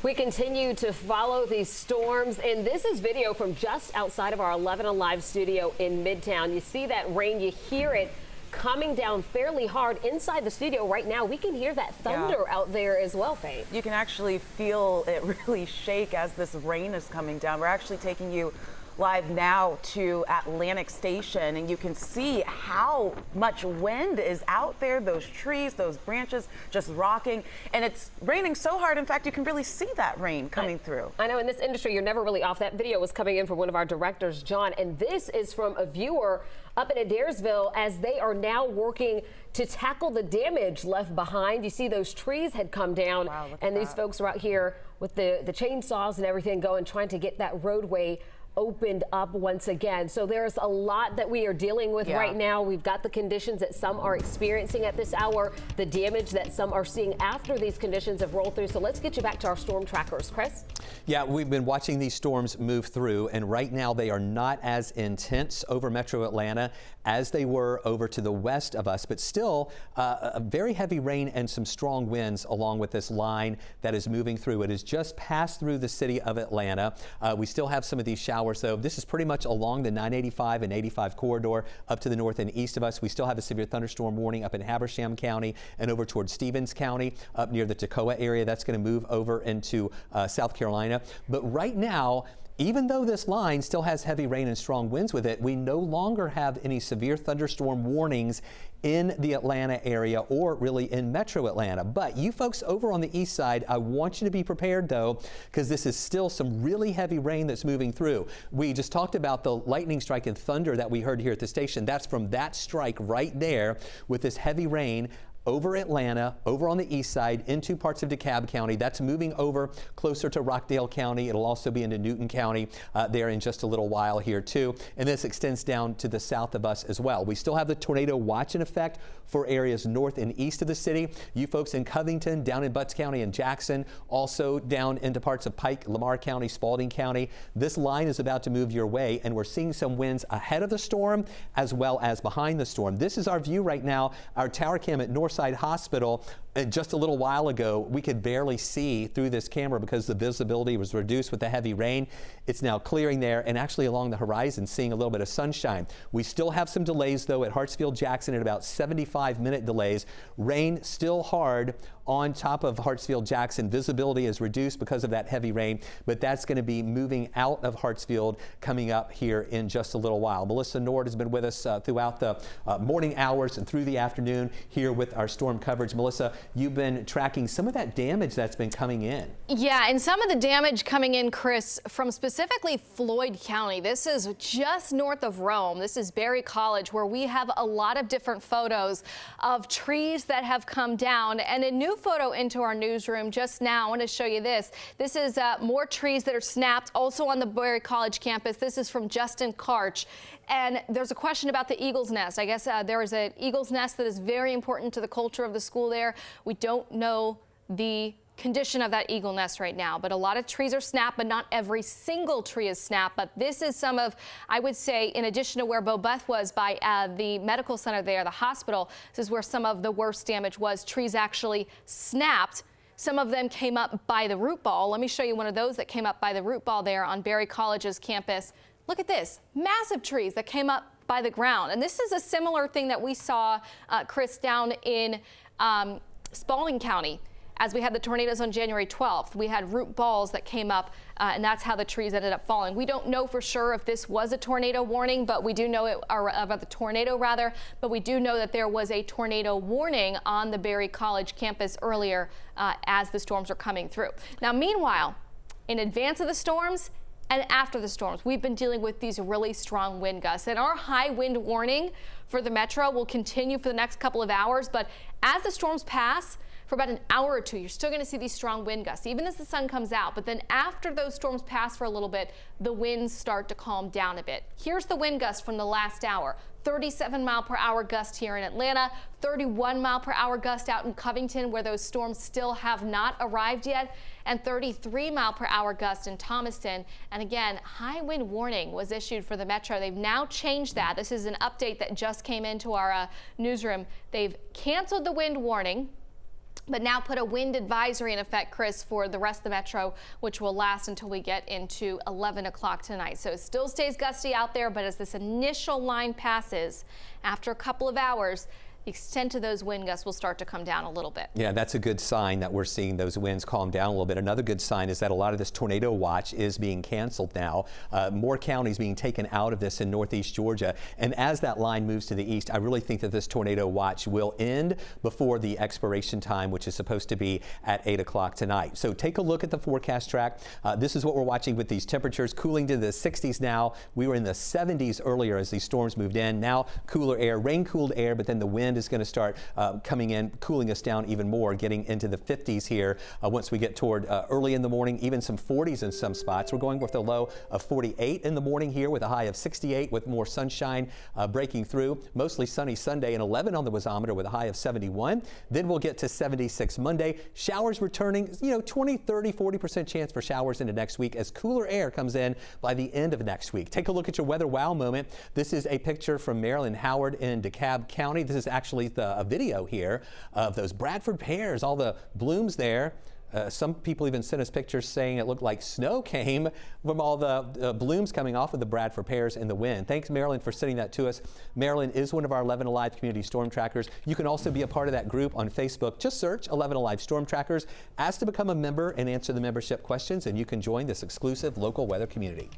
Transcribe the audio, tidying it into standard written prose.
We continue to follow these storms, and this is video from just outside of our 11 Alive studio in Midtown. You see that rain, you hear it coming down fairly hard inside the studio right now. We can hear that thunder out there as well, Faye. You can actually feel it really shake as this rain is coming down. We're actually taking you live now to Atlantic Station, and you can see how much wind is out there, those trees, those branches just rocking, and it's raining so hard. In fact, you can really see that rain coming through. I know in this industry, you're never really off. That video was coming in from one of our directors, John, and this is from a viewer up in Adairsville as they are now working to tackle the damage left behind. You see those trees had come down, and these folks are out here with the chainsaws and everything going, trying to get that roadway opened up once again. So there's a lot that we are dealing with right now. We've got the conditions that some are experiencing at this hour, the damage that some are seeing after these conditions have rolled through. So let's get you back to our storm trackers. Chris? Yeah, we've been watching these storms move through, and right now they are not as intense over Metro Atlanta as they were over to the west of us, but still a very heavy rain and some strong winds along with this line that is moving through. It has just passed through the city of Atlanta. We still have some of these showers, though. This is pretty much along the 985 and 85 corridor up to the north and east of us. We still have a severe thunderstorm warning up in Habersham County and over towards Stevens County up near the Toccoa area. That's going to move over into South Carolina. But right now, even though this line still has heavy rain and strong winds with it, we no longer have any severe thunderstorm warnings in the Atlanta area or really in Metro Atlanta. But you folks over on the east side, I want you to be prepared though, because this is still some really heavy rain that's moving through. We just talked about the lightning strike and thunder that we heard here at the station. That's from that strike right there with this heavy rain over Atlanta, over on the east side, into parts of DeKalb County. That's moving over closer to Rockdale County. It'll also be into Newton County there in just a little while here too. And this extends down to the south of us as well. We still have the tornado watch in effect for areas north and east of the city. You folks in Covington, down in Butts County and Jackson, also down into parts of Pike, Lamar County, Spalding County. This line is about to move your way, and we're seeing some winds ahead of the storm as well as behind the storm. This is our view right now. Our tower cam at Northside Hospital. Just a little while ago, we could barely see through this camera because the visibility was reduced with the heavy rain. It's now clearing there, and actually along the horizon seeing a little bit of sunshine. We still have some delays though at Hartsfield Jackson at about 75-minute delays. Rain still hard on top of Hartsfield Jackson. Visibility is reduced because of that heavy rain, but that's going to be moving out of Hartsfield coming up here in just a little while. Melissa Nord has been with us throughout the morning hours and through the afternoon here with our storm coverage. Melissa, you've been tracking some of that damage that's been coming in. Yeah, and some of the damage coming in, Chris, from specifically Floyd County. This is just north of Rome. This is Berry College, where we have a lot of different photos of trees that have come down. And a new photo into our newsroom just now. I want to show you this. This is more trees that are snapped also on the Berry College campus. This is from Justin Karch. And there's a question about the eagle's nest. I guess there is an eagle's nest that is very important to the culture of the school there. We don't know the condition of that eagle nest right now, but a lot of trees are snapped, but not every single tree is snapped. But this is some of, I would say, in addition to where Bo Beth was by the medical center there, the hospital, this is where some of the worst damage was. Trees actually snapped. Some of them came up by the root ball. Let me show you one of those that came up by the root ball there on Berry College's campus. Look at this, massive trees that came up by the ground. And this is a similar thing that we saw, Chris, down in Spalding County. As we had the tornadoes on January 12th, we had root balls that came up, and that's how the trees ended up falling. We don't know for sure if this was a tornado warning, but we do know it, or about the tornado rather, but we do know that there was a tornado warning on the Berry College campus earlier as the storms are coming through. Now, meanwhile, in advance of the storms and after the storms, we've been dealing with these really strong wind gusts, and our high wind warning for the metro will continue for the next couple of hours. But as the storms pass, for about an hour or two, you're still going to see these strong wind gusts, even as the sun comes out. But then after those storms pass for a little bit, the winds start to calm down a bit. Here's the wind gust from the last hour. 37-mile-per-hour gust here in Atlanta, 31-mile-per-hour gust out in Covington, where those storms still have not arrived yet, and 33-mile-per-hour gust in Thomaston. And again, high wind warning was issued for the metro. They've now changed that. This is an update that just came into our newsroom. They've canceled the wind warning but now put a wind advisory in effect, Chris, for the rest of the metro, which will last until we get into 11 o'clock tonight. So it still stays gusty out there, but as this initial line passes, after a couple of hours, the extent of those wind gusts will start to come down a little bit. Yeah, that's a good sign that we're seeing those winds calm down a little bit. Another good sign is that a lot of this tornado watch is being canceled now. More counties being taken out of this in northeast Georgia. And as that line moves to the east, I really think that this tornado watch will end before the expiration time, which is supposed to be at 8 o'clock tonight. So take a look at the forecast track. This is what we're watching with these temperatures cooling to the 60s now. We were in the 70s earlier as these storms moved in. Now cooler air, rain-cooled air, but then the wind is going to start coming in, cooling us down even more, getting into the 50s here once we get toward early in the morning, even some 40s in some spots. We're going with a low of 48 in the morning here with a high of 68 with more sunshine breaking through. Mostly sunny Sunday and 11 on the wasometer with a high of 71. Then we'll get to 76 Monday. Showers returning, 20, 30, 40% chance for showers into next week as cooler air comes in by the end of next week. Take a look at your weather wow moment. This is a picture from Maryland Howard in DeKalb County. This is actually a video here of those Bradford pears, all the blooms there. Some people even sent us pictures saying it looked like snow came from all the blooms coming off of the Bradford pears in the wind. Thanks, Marilyn, for sending that to us. Marilyn is one of our 11 Alive community storm trackers. You can also be a part of that group on Facebook. Just search 11 Alive Storm Trackers. Ask to become a member and answer the membership questions, and you can join this exclusive local weather community.